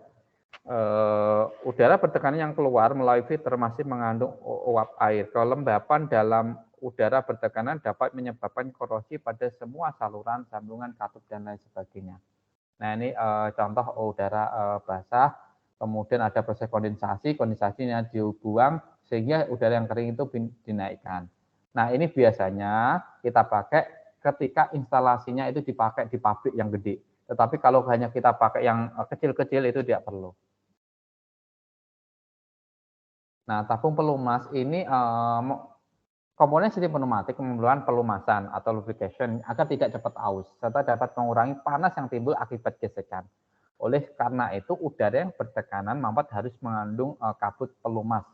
Udara bertekanan yang keluar melalui filter masih mengandung uap air. Kelembapan dalam udara bertekanan dapat menyebabkan korosi pada semua saluran, sambungan, katup dan lain sebagainya. Nah, ini contoh udara basah, kemudian ada proses kondensasinya dibuang sehingga udara yang kering itu dinaikkan. Nah, ini biasanya kita pakai ketika instalasinya itu dipakai di pabrik yang gede. Tetapi kalau hanya kita pakai yang kecil-kecil itu tidak perlu. Nah, tabung pelumas ini komponen sistem pneumatik memerlukan pelumasan atau lubrication agar tidak cepat aus, serta dapat mengurangi panas yang timbul akibat gesekan. Oleh karena itu, udara yang bertekanan mampat harus mengandung kabut pelumas.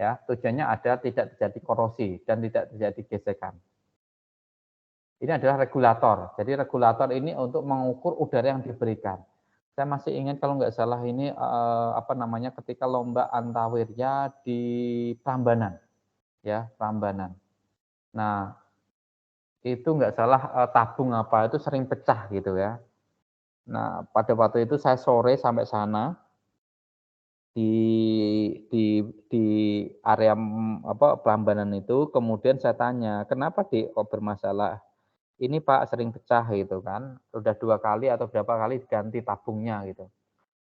Ya, tujuannya ada tidak terjadi korosi dan tidak terjadi gesekan. Ini adalah regulator. Jadi regulator ini untuk mengukur udara yang diberikan. Saya masih ingat kalau nggak salah ini ketika lomba Antawirya di Prambanan, ya Prambanan. Nah itu nggak salah tabung apa itu sering pecah gitu ya. Nah pada waktu itu saya sore sampai sana di area Prambanan itu, kemudian saya tanya kenapa kok bermasalah. ini Pak sering pecah gitu kan, udah 2 kali atau berapa kali ganti tabungnya gitu.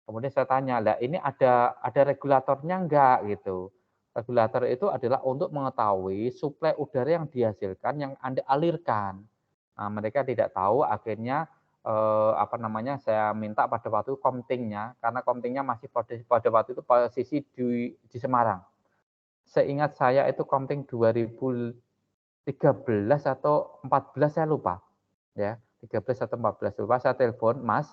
Kemudian saya tanya, "Lah ini ada regulatornya enggak?" Gitu. Regulator itu adalah untuk mengetahui suplai udara yang dihasilkan yang Anda alirkan. Nah, mereka tidak tahu akhirnya, apa namanya, saya minta pada waktu komtingnya, karena komtingnya masih pada waktu itu posisi di Semarang. Seingat saya itu komting 2013 atau 14 saya lupa, ya, 13 atau 14 lupa, saya telepon, "Mas,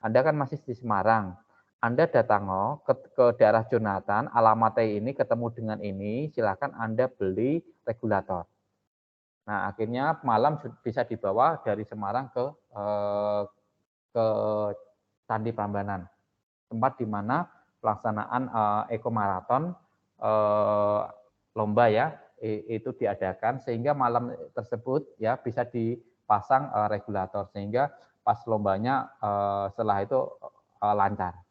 Anda kan masih di Semarang, Anda datang ke daerah Jonathan, alamatnya ini, ketemu dengan ini, silakan Anda beli regulator." Nah, akhirnya malam bisa dibawa dari Semarang ke Candi Prambanan, tempat di mana pelaksanaan, Eco Marathon, eee, lomba ya, itu diadakan sehingga malam tersebut ya bisa dipasang, regulator sehingga pas lombanya, setelah itu, lancar.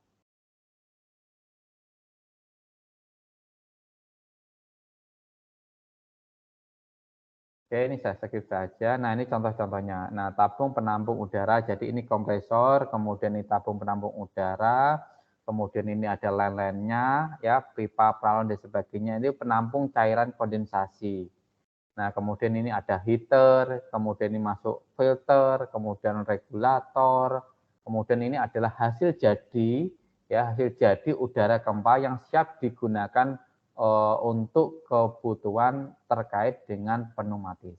Oke, ini saya skip saja. Nah, ini contoh-contohnya. Nah, tabung penampung udara, jadi ini kompresor, kemudian ini tabung penampung udara, kemudian ini ada line-line-nya, ya, pipa paralon dan sebagainya. Ini penampung cairan kondensasi. Nah, kemudian ini ada heater, kemudian ini masuk filter, kemudian regulator, kemudian ini adalah hasil jadi, ya, hasil jadi udara gempa yang siap digunakan untuk kebutuhan terkait dengan pneumatis.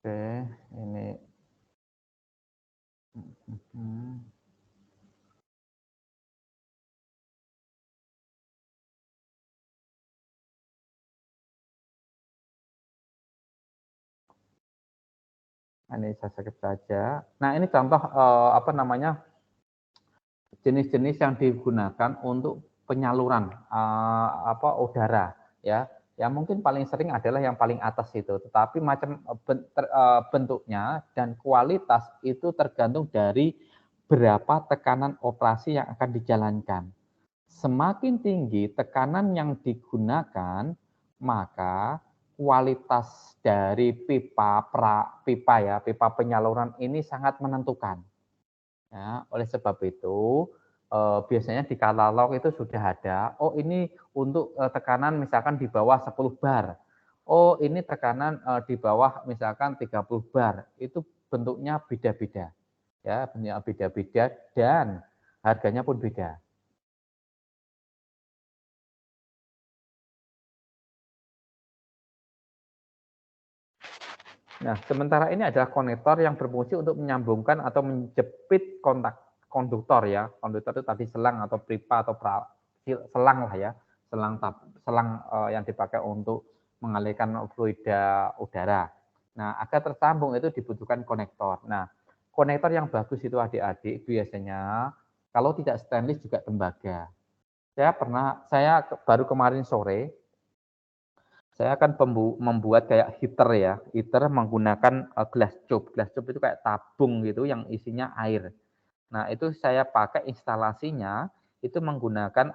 Oke, ini mhm. Ini saya skip saja. Nah, ini contoh apa namanya, jenis-jenis yang digunakan untuk penyaluran apa udara ya. Yang mungkin paling sering adalah yang paling atas itu, tetapi macam bentuknya dan kualitas itu tergantung dari berapa tekanan operasi yang akan dijalankan. Semakin tinggi tekanan yang digunakan, maka kualitas dari pipa ya, pipa penyaluran ini sangat menentukan. Ya, oleh sebab itu, biasanya di katalog itu sudah ada, oh ini untuk, tekanan misalkan di bawah 10 bar, oh ini tekanan, di bawah misalkan 30 bar, itu bentuknya beda-beda, ya, bentuknya beda-beda dan harganya pun beda. Nah, sementara ini adalah konektor yang berfungsi untuk menyambungkan atau menjepit kontak konduktor ya. Konduktor itu tadi selang atau pipa atau selang lah ya, selang yang dipakai untuk mengalirkan fluida udara. Nah, agar tersambung itu dibutuhkan konektor. Nah, konektor yang bagus itu adik-adik biasanya kalau tidak stainless juga tembaga. Saya baru kemarin sore saya akan membuat kayak heater ya, heater menggunakan, glass tube. Glass tube itu kayak tabung gitu yang isinya air. Nah, itu saya pakai instalasinya, itu menggunakan,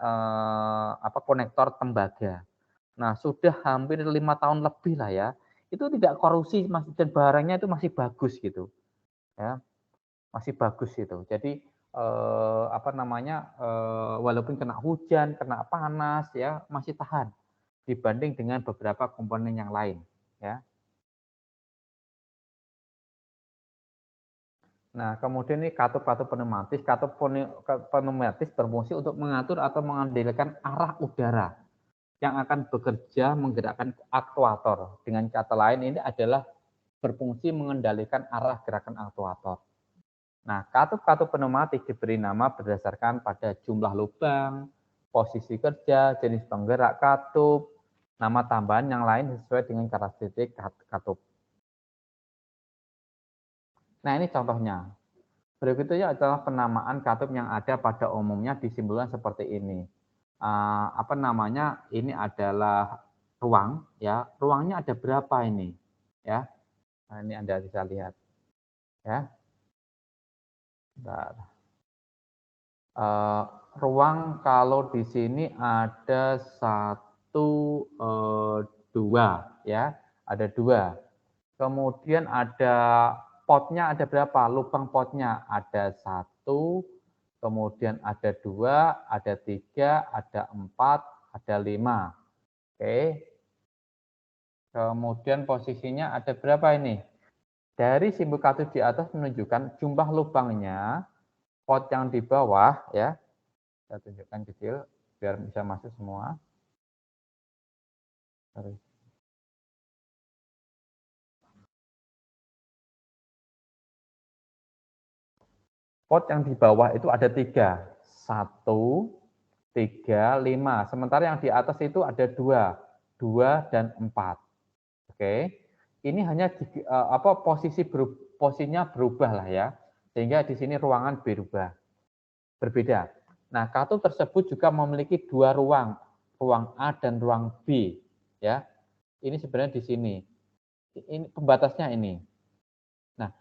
apa, konektor tembaga. Nah, sudah hampir 5 tahun lebih lah ya, itu tidak korusi dan barangnya itu masih bagus gitu, ya, masih bagus itu. Jadi, apa namanya, walaupun kena hujan, kena panas ya, masih tahan dibanding dengan beberapa komponen yang lain, ya. Nah, kemudian ini katup-katup pneumatis. Pneumatis berfungsi untuk mengatur atau mengendalikan arah udara yang akan bekerja menggerakkan aktuator. Dengan kata lain, ini adalah berfungsi mengendalikan arah gerakan aktuator. Nah, katup-katup pneumatik diberi nama berdasarkan pada jumlah lubang, posisi kerja, jenis penggerak katup, nama tambahan yang lain sesuai dengan karakteristik katup. Nah, ini contohnya. Berikutnya adalah penamaan katup yang ada pada umumnya disimbolkan seperti ini. Apa namanya? Ini adalah ruang, ya. Ruangnya ada berapa ini? Ya. Nah, ini Anda bisa lihat, ya. Bentar. Ruang kalau di sini ada 1 2 ya, ada 2. Kemudian ada potnya ada berapa? Lubang potnya ada 1, kemudian ada 2, ada 3, ada 4, ada 5. Oke. Kemudian posisinya ada berapa ini? Dari simbol kartu di atas menunjukkan jumlah lubangnya, pot yang di bawah ya. Saya tunjukkan kecil biar bisa masuk semua. Sorry. Pot yang di bawah itu ada 3. 1, 3, 5. Sementara yang di atas itu ada 2. 2 dan 4. Oke. Ini hanya posisinya berubah lah ya. Sehingga di sini ruangan berbeda. Nah, kartu tersebut juga memiliki 2 ruang A dan ruang B ya. Ini sebenarnya di sini. Ini pembatasnya ini. Nah,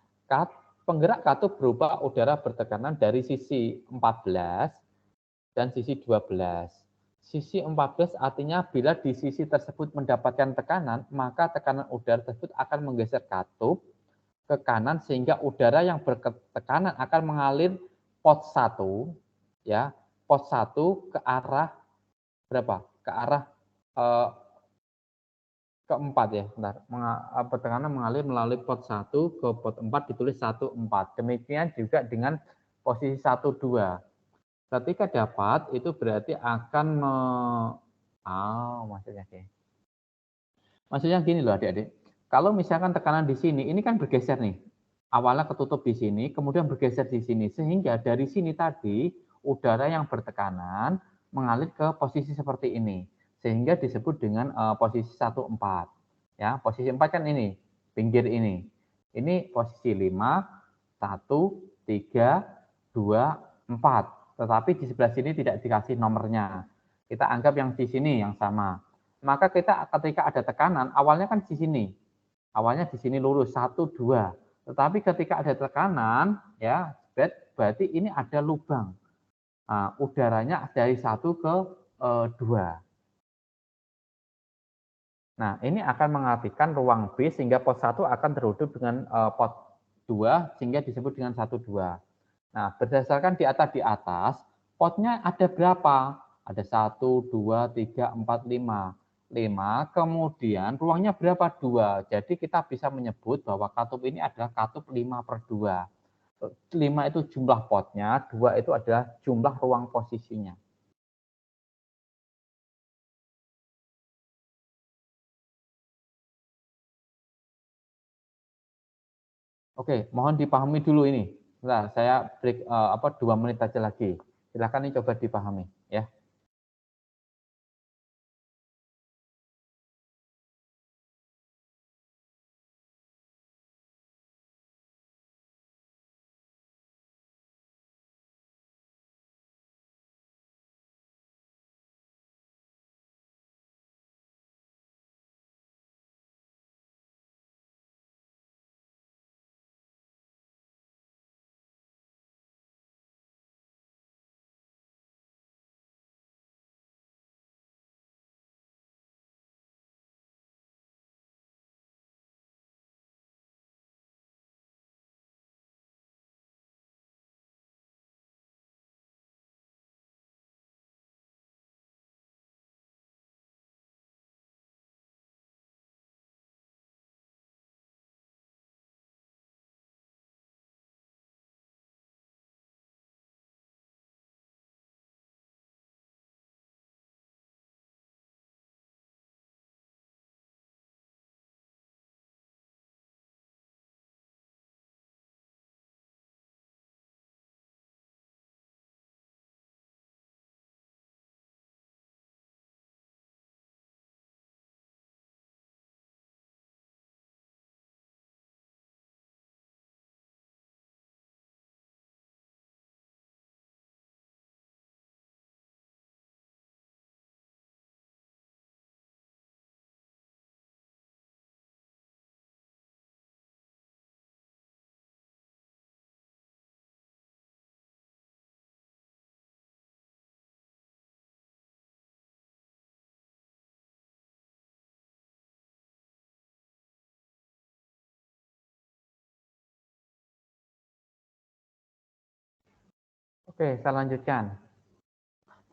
penggerak kartu berupa udara bertekanan dari sisi 14 dan sisi 12. Sisi 14 artinya bila di sisi tersebut mendapatkan tekanan, maka tekanan udara tersebut akan menggeser katup ke kanan sehingga udara yang bertekanan akan mengalir pot 1 ya, pot 1 ke arah berapa? Ke arah keempat ya, bentar. Tekanan mengalir melalui pot 1 ke pot 4 ditulis 1, 4. Demikian juga dengan posisi 1, 2. Ketika dapat itu berarti akan maksudnya gini loh adik-adik. Kalau misalkan tekanan di sini, ini kan bergeser nih. Awalnya ketutup di sini, kemudian bergeser di sini. Sehingga dari sini tadi, udara yang bertekanan mengalir ke posisi seperti ini. Sehingga disebut dengan posisi 1, 4. Ya, posisi 4 kan ini, pinggir ini. Ini posisi 5, 1, 3, 2, 4. Tetapi di sebelah sini tidak dikasih nomornya. Kita anggap yang di sini yang sama. Maka kita ketika ada tekanan, awalnya kan di sini. Awalnya di sini lurus 1, 2. Tetapi ketika ada tekanan, ya, berarti ini ada lubang. Nah, udaranya dari 1 ke 2. Nah, ini akan mengartikan ruang B sehingga pot 1 akan terhubung dengan pot 2 sehingga disebut dengan 1, 2. Nah, berdasarkan di atas, potnya ada berapa? Ada 1, 2, 3, 4, 5. 5, kemudian ruangnya berapa? 2. Jadi kita bisa menyebut bahwa katup ini adalah katup 5/2. 5 itu jumlah potnya, 2 itu adalah jumlah ruang posisinya. Oke, mohon dipahami dulu ini. Nah, saya break 2 menit aja lagi. Silakan ini coba dipahami ya. Oke, saya lanjutkan.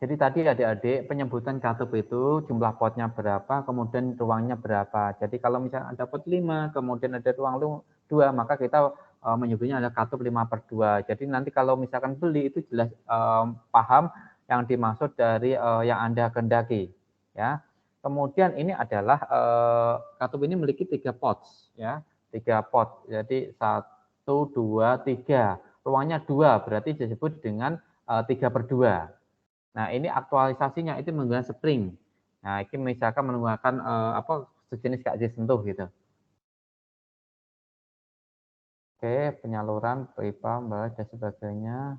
Jadi tadi adik-adik penyebutan katup itu jumlah potnya berapa, kemudian ruangnya berapa. Jadi kalau misalnya ada pot 5, kemudian ada ruang 2, maka kita menyebutnya ada katup 5/2. Jadi nanti kalau misalkan beli itu jelas paham yang dimaksud dari yang Anda kehendaki. Ya. Kemudian ini adalah katup ini memiliki 3 pot, ya, 3 pot. Jadi 1, 2, 3. Ruangnya 2, berarti disebut dengan 3/2. Nah, ini aktualisasinya itu menggunakan spring. Nah, ini misalkan menggunakan sejenis kayak sentuh gitu. Oke, penyaluran, pipa, balas dan sebagainya.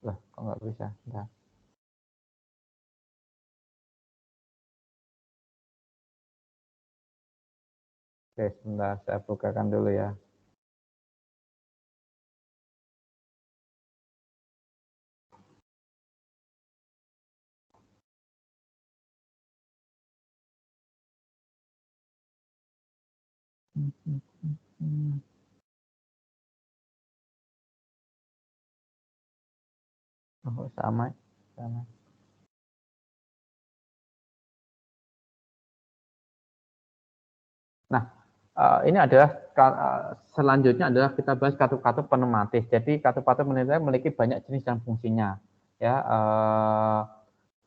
Lah, kok nggak bisa? Bentar. Oke, sebentar saya bukakan dulu ya. Oh, sama. Nah, ini adalah selanjutnya adalah kita bahas katup-katup pneumatis. Jadi katup-katup pneumatis memiliki banyak jenis dan fungsinya. Ya,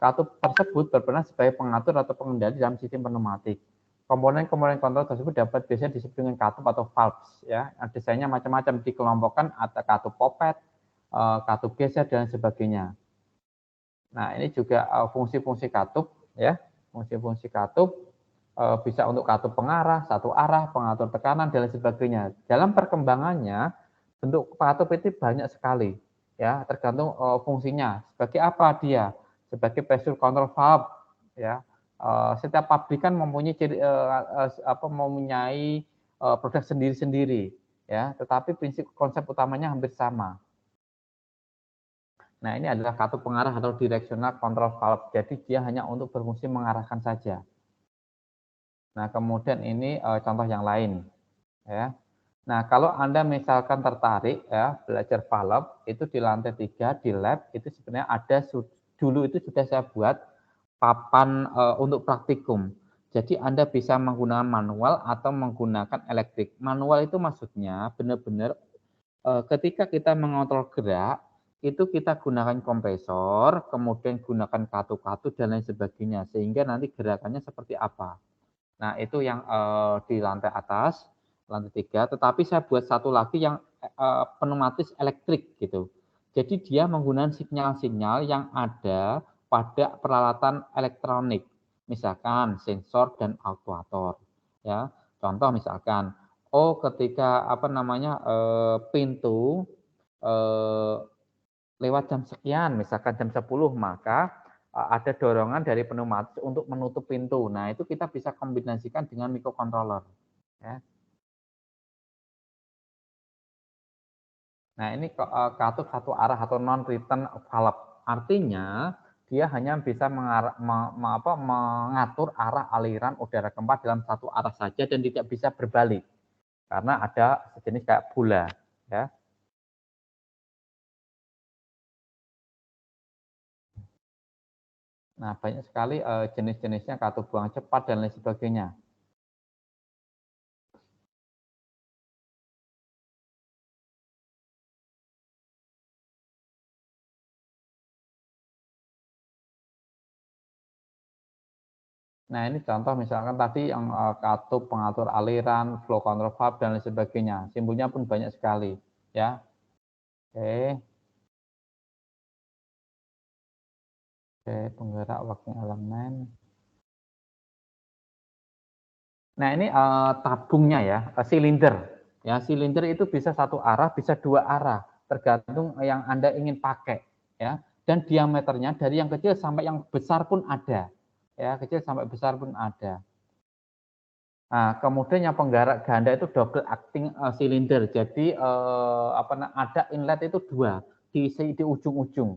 katup tersebut berperan sebagai pengatur atau pengendali dalam sistem pneumatik. Komponen-komponen kontrol tersebut dapat biasanya disebut dengan katup atau valves. Ya, desainnya macam-macam, dikelompokkan ada katup popet, katup geser dan sebagainya. Nah, ini juga fungsi-fungsi katup, ya, fungsi-fungsi katup bisa untuk katup pengarah, satu arah, pengatur tekanan, dan lain sebagainya. Dalam perkembangannya, bentuk katup itu banyak sekali, ya, tergantung fungsinya. Sebagai apa dia? Sebagai pressure control valve, ya. Setiap pabrikan mempunyai mempunyai produk sendiri-sendiri, ya. Tetapi prinsip konsep utamanya hampir sama. Nah, ini adalah katup pengarah atau directional control valve. Jadi dia hanya untuk berfungsi mengarahkan saja. Nah, kemudian ini contoh yang lain, ya. Nah, kalau Anda misalkan tertarik ya belajar valve itu di lantai 3 di lab itu sebenarnya ada dulu itu sudah saya buat papan untuk praktikum. Jadi Anda bisa menggunakan manual atau menggunakan elektrik. Manual itu maksudnya benar-benar ketika kita mengontrol gerak itu kita gunakan kompresor, kemudian gunakan katup-katup dan lain sebagainya sehingga nanti gerakannya seperti apa. Nah, itu yang di lantai atas, lantai 3, tetapi saya buat satu lagi yang pneumatis elektrik gitu. Jadi dia menggunakan sinyal-sinyal yang ada pada peralatan elektronik, misalkan sensor dan aktuator. Ya, contoh misalkan, ketika pintu lewat jam sekian, misalkan jam 10, maka ada dorongan dari pneumatis untuk menutup pintu. Nah, itu kita bisa kombinasikan dengan microcontroller. Ya. Nah, ini katup satu arah atau non-return valve. Artinya, dia hanya bisa mengatur arah aliran udara keempat dalam satu arah saja dan tidak bisa berbalik. Karena ada sejenis kayak bola. Ya. Nah, banyak sekali jenis-jenisnya, katup buang cepat dan lain sebagainya. Nah, ini contoh misalkan tadi yang katup pengatur aliran, flow control valve dan lain sebagainya. Simbolnya pun banyak sekali, ya. Oke. Oke, penggerak working elemen. Nah, ini tabungnya ya, silinder. Ya, silinder itu bisa satu arah, bisa dua arah, tergantung yang Anda ingin pakai, ya. Dan diameternya dari yang kecil sampai yang besar pun ada. Ya, kecil sampai besar pun ada. Nah, kemudian yang penggerak ganda itu double acting silinder. Jadi ada inlet itu dua di ujung-ujung.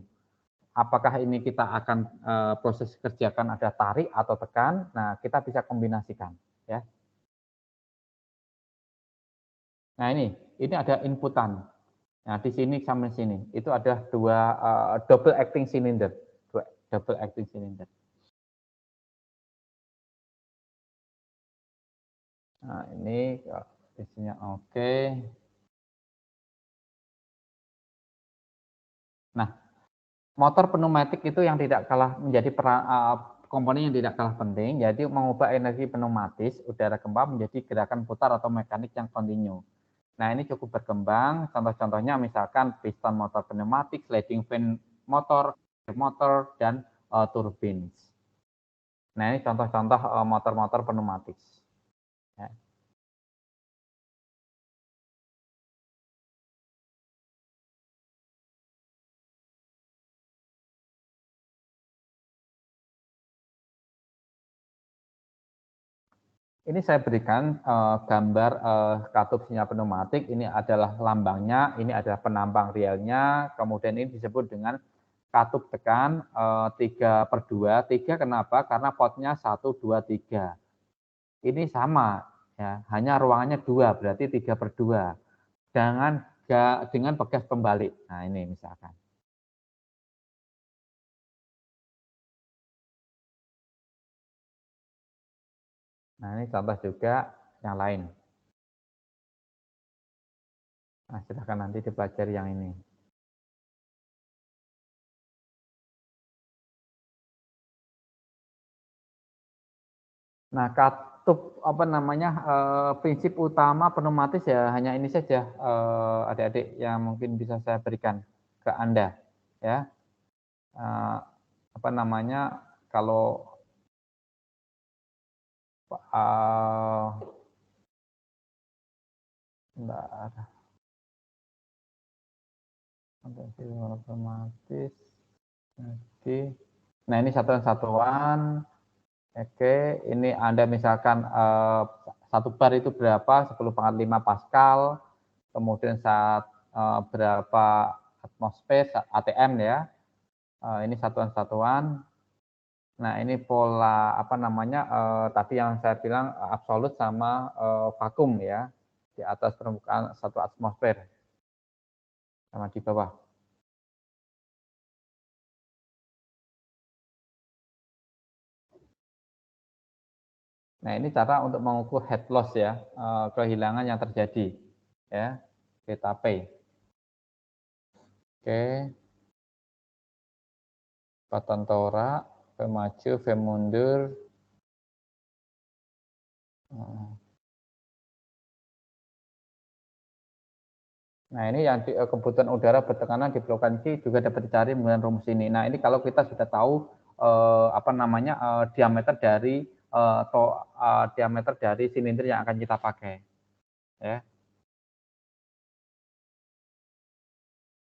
Apakah ini kita akan proses kerjakan ada tarik atau tekan? Nah, kita bisa kombinasikan, ya. Nah, ini ada inputan. Nah, di sini sama sini itu ada dua double acting cylinder, double acting cylinder. Nah, ini isinya oke. Nah, motor pneumatik itu yang tidak kalah menjadi komponen yang tidak kalah penting, yaitu mengubah energi pneumatis udara gempa menjadi gerakan putar atau mekanik yang kontinu. Nah, ini cukup berkembang. Contoh-contohnya misalkan piston motor pneumatik, sliding fan motor, dan turbin. Nah, ini contoh-contoh motor-motor pneumatik. Ya. Ini saya berikan gambar katup sinyal pneumatik. Ini adalah lambangnya, ini adalah penampang realnya. Kemudian ini disebut dengan katup tekan 3/2. 3 kenapa? Karena potnya 1, 2, 3. Ini sama, ya, hanya ruangannya 2, berarti 3/2. Dengan bekas pembalik. Nah, ini misalkan. Nah, ini contoh juga yang lain. Nah, silakan nanti dipelajari yang ini. Nah, katup prinsip utama pneumatis ya hanya ini saja, adik-adik yang mungkin bisa saya berikan ke Anda, ya. Kalau otomatis. Nah, ini satuan-satuan. Oke, ini Anda misalkan 1 bar itu berapa? 10/5 Pascal. Kemudian berapa atmosfer ATM ya. Ini satuan-satuan. Nah, ini pola tadi yang saya bilang absolut sama vakum ya. Di atas permukaan 1 atmosfer. Sama di bawah. Nah, ini cara untuk mengukur head loss ya, kehilangan yang terjadi. Ya, kita P. Oke. Patan torak, V maju, V mundur. Nah, ini yang kebutuhan udara bertekanan di frekuensi juga dapat dicari menggunakan rumus ini. Nah, ini kalau kita sudah tahu diameter dari silinder yang akan kita pakai, ya.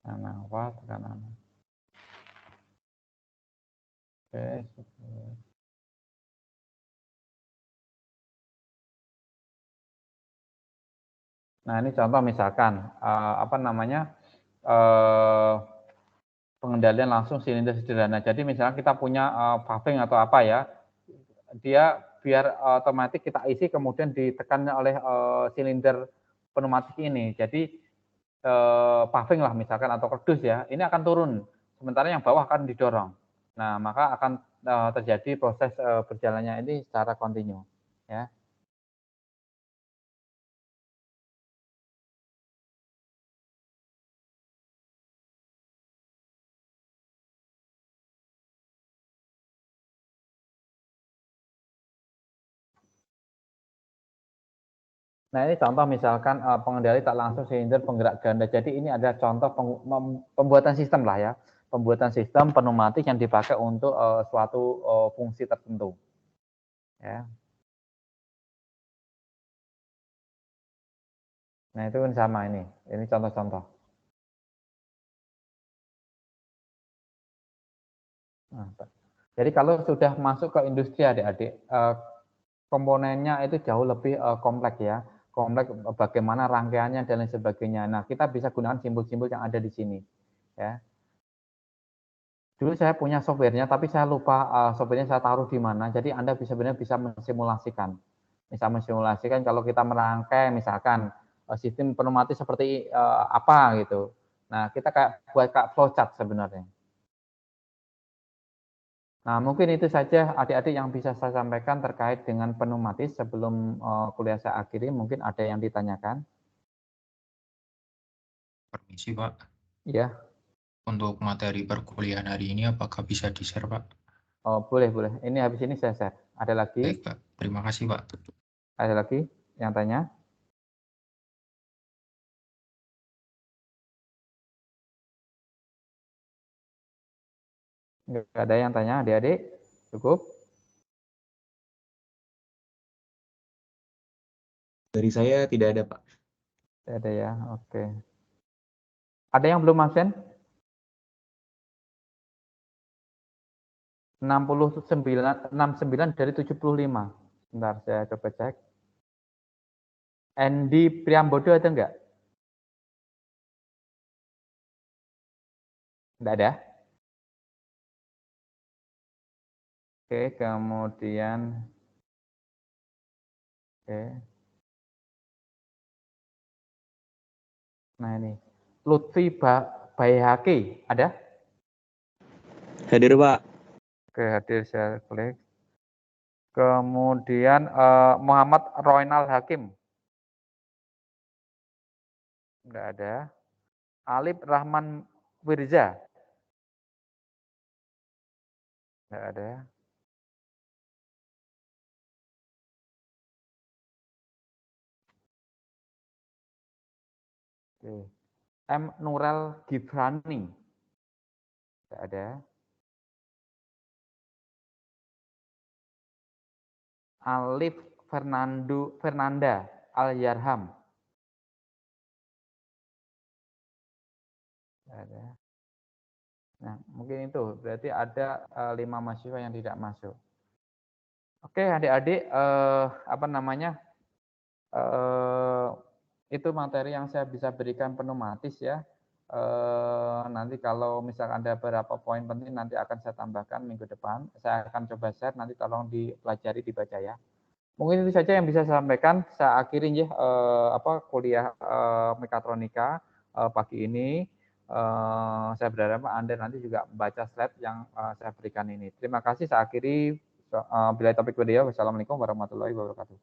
Nah, apa tekanan? Oke. Nah, ini contoh misalkan pengendalian langsung silinder sederhana. Jadi misalnya kita punya paving atau apa ya, dia biar otomatis kita isi kemudian ditekan oleh silinder pneumatik ini. Jadi paving lah misalkan atau kerdus ya, ini akan turun. Sementara yang bawah akan didorong. Nah, maka akan terjadi proses berjalannya ini secara kontinu, ya. Nah, ini contoh misalkan pengendali tak langsung silinder penggerak ganda. Jadi ini ada contoh pembuatan sistem lah ya. Pembuatan sistem pneumatik yang dipakai untuk suatu fungsi tertentu. Ya. Nah, itu kan sama ini. Ini contoh-contoh. Nah, jadi kalau sudah masuk ke industri adik-adik, komponennya itu jauh lebih kompleks ya. Kompleks bagaimana rangkaiannya dan lain sebagainya. Nah, kita bisa gunakan simbol-simbol yang ada di sini. Ya. Dulu saya punya softwarenya, tapi saya lupa softwarenya saya taruh di mana. Jadi Anda benar-benar bisa mensimulasikan. Bisa mensimulasikan kalau kita merangkai misalkan sistem pneumatis seperti apa gitu. Nah, kita kayak buat flowchart sebenarnya. Nah, mungkin itu saja adik-adik yang bisa saya sampaikan terkait dengan pneumatis sebelum kuliah saya akhiri. Mungkin ada yang ditanyakan. Permisi, Pak. Ya. Untuk materi perkuliahan hari ini apakah bisa di-share, Pak? Oh, boleh. Ini habis ini saya share. Ada lagi? Baik, Pak. Terima kasih, Pak. Ada lagi yang tanya? Nggak ada yang tanya, adik-adik? Cukup? Dari saya tidak ada, Pak. Tidak ada ya, oke. Ada yang belum absen? 69 dari 75. Bentar, saya coba cek. Andy Priambodo ada enggak? Enggak ada? Oke, kemudian oke. Nah ini, Lutfi Bayhaki, ada? Hadir, Pak. Oke, hadir, saya klik. Kemudian Muhammad Roynal Hakim. Enggak ada. Alif Rahman Wirza. Enggak ada. Oke. M. Nurel Gibrani. Enggak ada. Alif Fernanda Al-Yarham. Enggak ada. Nah, mungkin itu. Berarti ada 5 mahasiswa yang tidak masuk. Oke, adik-adik, itu materi yang saya bisa berikan pneumatis ya. Nanti kalau misalkan ada beberapa poin penting nanti akan saya tambahkan minggu depan. Saya akan coba share, nanti tolong dipelajari, dibaca ya. Mungkin itu saja yang bisa saya sampaikan. Saya akhirin ya kuliah mekatronika pagi ini. Saya berharap Anda nanti juga membaca slide yang saya berikan ini. Terima kasih, saya akhiri. Bila topik video, wassalamualaikum warahmatullahi wabarakatuh.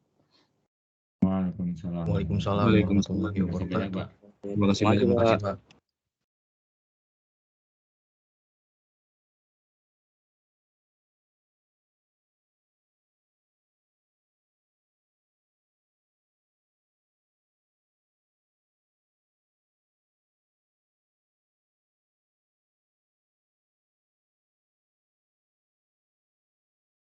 Waalaikumsalam. Waalaikumsalam warahmatullahi wabarakatuh. Terima kasih, Terima kasih, Pak.